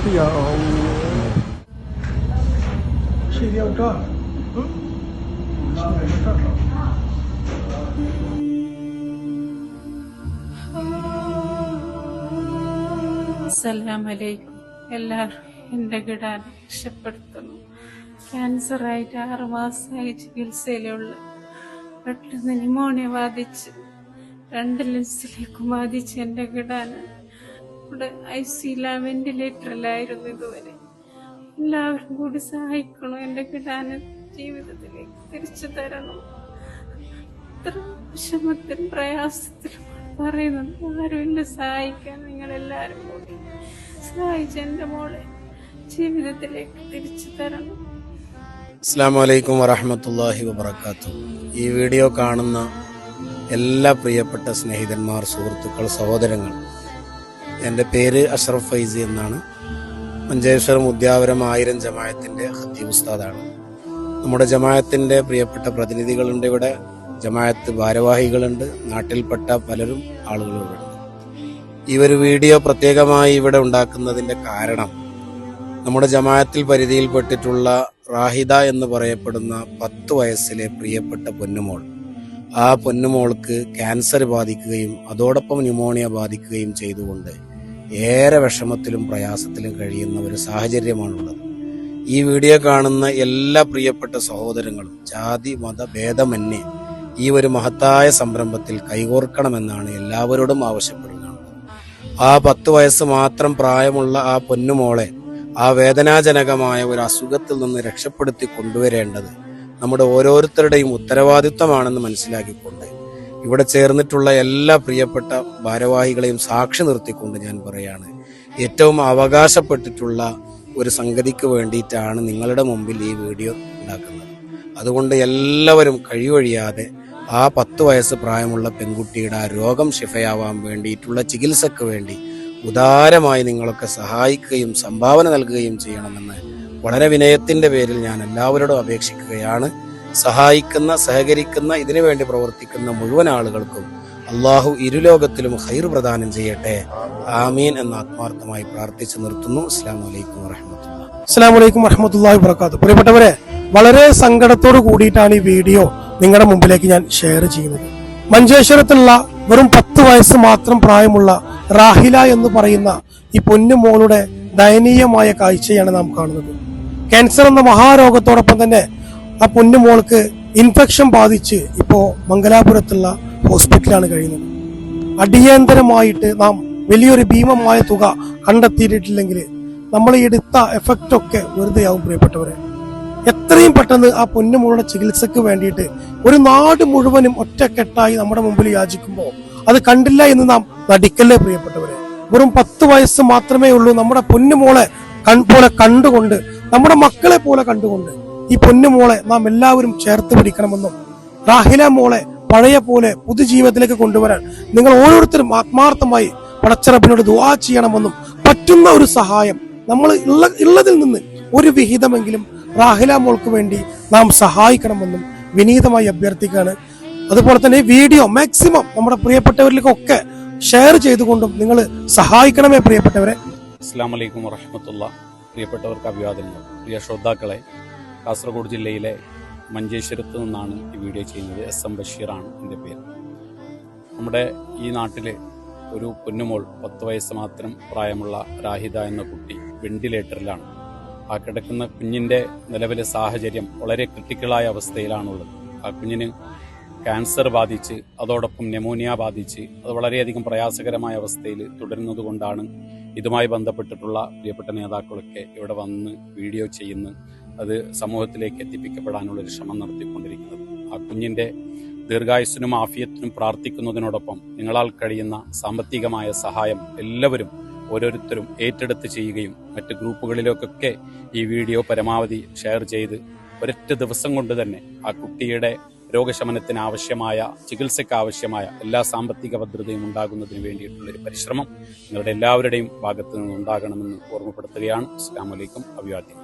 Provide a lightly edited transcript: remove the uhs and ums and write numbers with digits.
ശരിയാവട്ടോ. അസ്സലാമലൈക്കും. എല്ലാവരും എൻ്റെ കിടാൻ രക്ഷപ്പെടുത്തുന്നു. ക്യാൻസറായിട്ട് 6 മാസമായി ചികിത്സയിലുള്ള, പെട്ടെന്ന് ന്യൂമോണിയ ബാധിച്ച് 2 ലെൻസിലേക്ക് ബാധിച്ച് എൻ്റെ കിടാന് ഇവിടെ ICU വെന്റിലേറ്ററിലായിരുന്നു ഇതുവരെ. എല്ലാവരും കൂടി സഹായിക്കണം. എൻ്റെ കിടാന് ജീവിതത്തിലേക്ക് തിരിച്ചു തരണം. ഇത്ര വിഷമത്തിലും പ്രയാസത്തിലും പറയുന്നത് ആരും എന്നെ സഹായിക്കാൻ. നിങ്ങളെല്ലാവരും കൂടി സഹായിച്ച് എൻ്റെ മോളെ ജീവിതത്തിലേക്ക് തിരിച്ചു തരണം. അസ്സലാമു അലൈക്കും വറഹ്മത്തുള്ളാഹി വബറകാതുഹു. ഈ വീഡിയോ കാണുന്ന എല്ലാ പ്രിയപ്പെട്ട സ്നേഹിതന്മാർ, സുഹൃത്തുക്കൾ, സഹോദരങ്ങൾ, എൻ്റെ പേര് അഷ്റഫ് ഫൈസി എന്നാണ്. മഞ്ചേശ്വരം ഉദ്യാവരം 1000 ജമാഅത്തിൻ്റെ ഖത്തീബ് ഉസ്താദാണ്. നമ്മുടെ ജമാഅത്തിൻ്റെ പ്രിയപ്പെട്ട പ്രതിനിധികളുണ്ട് ഇവിടെ, ജമാഅത്ത് ഭാരവാഹികളുണ്ട്, നാട്ടിൽപ്പെട്ട പലരും ആളുകളുണ്ട്. ഈ ഒരു വീഡിയോ പ്രത്യേകമായി ഇവിടെ ഉണ്ടാക്കുന്നതിൻ്റെ കാരണം, നമ്മുടെ ജമാഅത്തിൽ പരിധിയിൽപ്പെട്ടിട്ടുള്ള റാഹിദ എന്ന് പറയപ്പെടുന്ന 10 വയസ്സിലെ പ്രിയപ്പെട്ട പൊന്നുമോൾ, ആ പൊന്നുമോൾക്ക് ക്യാൻസർ ബാധിക്കുകയും അതോടൊപ്പം ന്യൂമോണിയ ബാധിക്കുകയും ചെയ്തുകൊണ്ട് ഏറെ വിഷമത്തിലും പ്രയാസത്തിലും കഴിയുന്ന ഒരു സാഹചര്യമാണുള്ളത്. ഈ വീഡിയോ കാണുന്ന എല്ലാ പ്രിയപ്പെട്ട സഹോദരങ്ങളും ജാതി മത ഭേദമന്യേ ഈ ഒരു മഹത്തായ സംരംഭത്തിൽ കൈകോർക്കണമെന്നാണ് എല്ലാവരോടും ആവശ്യപ്പെടുന്നത്. ആ 10 വയസ്സ് മാത്രം പ്രായമുള്ള ആ പൊന്നുമോളെ ആ വേദനാജനകമായ ഒരു അസുഖത്തിൽ നിന്ന് രക്ഷപ്പെടുത്തി കൊണ്ടുവരേണ്ടത് നമ്മുടെ ഓരോരുത്തരുടെയും ഉത്തരവാദിത്വമാണെന്ന് മനസ്സിലാക്കിക്കൊണ്ട് ഇവിടെ ചേർന്നിട്ടുള്ള എല്ലാ പ്രിയപ്പെട്ട ഭാരവാഹികളെയും സാക്ഷി നിർത്തിക്കൊണ്ട് ഞാൻ പറയാണ്, ഏറ്റവും അവകാശപ്പെട്ടിട്ടുള്ള ഒരു സംഗതിക്ക് വേണ്ടിയിട്ടാണ് നിങ്ങളുടെ മുമ്പിൽ ഈ വീഡിയോ ഉണ്ടാക്കുന്നത്. അതുകൊണ്ട് എല്ലാവരും കഴിവഴിയാതെ ആ 10 വയസ്സ് പ്രായമുള്ള പെൺകുട്ടിയുടെ ആ രോഗം ശിഫയാവാൻ വേണ്ടിയിട്ടുള്ള ചികിത്സക്ക് വേണ്ടി ഉദാരമായി നിങ്ങളൊക്കെ സഹായിക്കുകയും സംഭാവന നൽകുകയും ചെയ്യണമെന്ന് വളരെ വിനയത്തിന്റെ പേരിൽ ഞാൻ എല്ലാവരോടും അപേക്ഷിക്കുകയാണ്. സഹായിക്കുന്ന, സഹകരിക്കുന്ന, ഇതിനു വേണ്ടി പ്രവർത്തിക്കുന്ന മുഴുവൻ ആളുകൾക്കും അള്ളാഹു ഇരുലോകത്തിലും ഖൈർ പ്രദാനം ചെയ്യട്ടെ. ആമീൻ എന്ന് ആത്മാർത്ഥമായി പ്രാർത്ഥിച്ചു നിർത്തുന്നു. അസ്സലാമു അലൈക്കും വറഹ്മത്തുള്ളാഹി. അസ്സലാമു അലൈക്കും വറഹ്മത്തുള്ളാഹി വബറകാതുഹു. പ്രിയപ്പെട്ടവരെ, വളരെ സങ്കടത്തോട് കൂടിയിട്ടാണ് ഈ വീഡിയോ നിങ്ങളുടെ മുമ്പിലേക്ക് ഞാൻ ഷെയർ ചെയ്യുന്നത്. മഞ്ചേശ്വരത്തുള്ള വെറും 10 വയസ്സ് മാത്രം പ്രായമുള്ള റാഹില എന്ന് പറയുന്ന ഈ പൊന്നുമോളുടെ ദയനീയമായ കാഴ്ചയാണ് നാം കാണുന്നത്. ക്യാൻസർ എന്ന മഹാരോഗത്തോടൊപ്പം തന്നെ ആ പൊന്നുമോൾക്ക് ഇൻഫെക്ഷൻ ബാധിച്ച് ഇപ്പോ മംഗലാപുരത്തുള്ള ഹോസ്പിറ്റലാണ് കഴിയുന്നത്. അടിയന്തരമായിട്ട് നാം വലിയൊരു ഭീമമായ തുക കണ്ടെത്തിയിട്ടില്ലെങ്കിൽ നമ്മൾ ഈ എടുത്ത എഫക്റ്റ് ഒക്കെ വെറുതെയാവും. പ്രിയപ്പെട്ടവരെ, എത്രയും പെട്ടെന്ന് ആ പൊന്നുമോളുടെ ചികിത്സക്ക് വേണ്ടിയിട്ട് ഒരു നാട് മുഴുവനും ഒറ്റക്കെട്ടായി നമ്മുടെ മുമ്പിൽ യാചിക്കുമ്പോൾ അത് കണ്ടില്ല എന്ന് നാം നടിക്കല്ലേ പ്രിയപ്പെട്ടവരെ. വെറും 10 വയസ്സ് മാത്രമേ ഉള്ളൂ. നമ്മുടെ പൊന്നുമോളെ പോലെ കണ്ടുകൊണ്ട്, നമ്മുടെ മക്കളെ പോലെ കണ്ടുകൊണ്ട് ഈ പൊന്നുമോളെ നാം എല്ലാവരും ചേർത്ത് പിടിക്കണമെന്നും റാഹില മോളെ പഴയ പോലെ പുതുജീവിതത്തിലേക്ക് കൊണ്ടുവരാൻ നിങ്ങൾ ഓരോരുത്തരും ആത്മാർത്ഥമായി പടച്ചറബിനോട് ദുആ ചെയ്യണമെന്നും, പറ്റുന്ന ഒരു സഹായം നമ്മൾ ഉള്ളതിൽ നിന്ന് ഒരു വിഹിതമെങ്കിലും റാഹില മോൾക്ക് വേണ്ടി നാം സഹായിക്കണമെന്നും വിനീതമായി അഭ്യർത്ഥിക്കുകയാണ്. അതുപോലെ തന്നെ ഈ വീഡിയോ മാക്സിമം നമ്മുടെ പ്രിയപ്പെട്ടവരിലേക്കൊക്കെ ഷെയർ ചെയ്തുകൊണ്ടും നിങ്ങൾ സഹായിക്കണമേ പ്രിയപ്പെട്ടവരെ. അസ്സലാമു അലൈക്കും വറഹ്മത്തുള്ളാഹി. പ്രിയപ്പെട്ടവർക്ക് അഭിവാദനങ്ങൾ. പ്രിയ ശ്രോതാക്കളെ, കാസർഗോഡ് ജില്ലയിലെ മഞ്ചേശ്വരത്ത് നിന്നാണ് ഈ വീഡിയോ ചെയ്യുന്നത്. SM ബഷീറാണ് എൻ്റെ പേര്. നമ്മുടെ ഈ നാട്ടിലെ ഒരു പൊന്നുമോൾ, 10 വയസ്സ് മാത്രം പ്രായമുള്ള റാഹിദ എന്ന കുട്ടി വെന്റിലേറ്ററിലാണ്. ആ കിടക്കുന്ന കുഞ്ഞിൻ്റെ നിലവിലെ സാഹചര്യം വളരെ ക്രിട്ടിക്കലായ അവസ്ഥയിലാണുള്ളത്. ആ കുഞ്ഞിന് ക്യാൻസർ ബാധിച്ച് അതോടൊപ്പം ന്യൂമോണിയ ബാധിച്ച് അത് വളരെയധികം പ്രയാസകരമായ അവസ്ഥയിൽ തുടരുന്നത് കൊണ്ടാണ് ഇതുമായി ബന്ധപ്പെട്ടിട്ടുള്ള പ്രിയപ്പെട്ട നേതാക്കളൊക്കെ ഇവിടെ വന്ന് വീഡിയോ ചെയ്യുന്നു, അത് സമൂഹത്തിലേക്ക് എത്തിപ്പിക്കപ്പെടാനുള്ളൊരു ശ്രമം നടത്തിക്കൊണ്ടിരിക്കുന്നത്. ആ കുഞ്ഞിൻ്റെ ദീർഘായുസ്സിനും ആഫിയത്തിനും പ്രാർത്ഥിക്കുന്നതിനോടൊപ്പം നിങ്ങളാൽ കഴിയുന്ന സാമ്പത്തികമായ സഹായം എല്ലാവരും ഓരോരുത്തരും ഏറ്റെടുത്ത് ചെയ്യുകയും മറ്റ് ഗ്രൂപ്പുകളിലേക്കൊക്കെ ഈ വീഡിയോ പരമാവധി ഷെയർ ചെയ്ത് ഒരൊറ്റ ദിവസം കൊണ്ട് തന്നെ ആ കുട്ടിയുടെ രോഗശമനത്തിന് ആവശ്യമായ, ചികിത്സയ്ക്ക് ആവശ്യമായ എല്ലാ സാമ്പത്തിക ഭദ്രതയും ഉണ്ടാകുന്നതിന് വേണ്ടിയിട്ടുള്ളൊരു പരിശ്രമം നിങ്ങളുടെ എല്ലാവരുടെയും ഭാഗത്തു നിന്ന് ഉണ്ടാകണമെന്ന് ഓർമ്മപ്പെടുത്തുകയാണ്. അസ്സലാമു അലൈക്കും. അഭിവാദ്യം.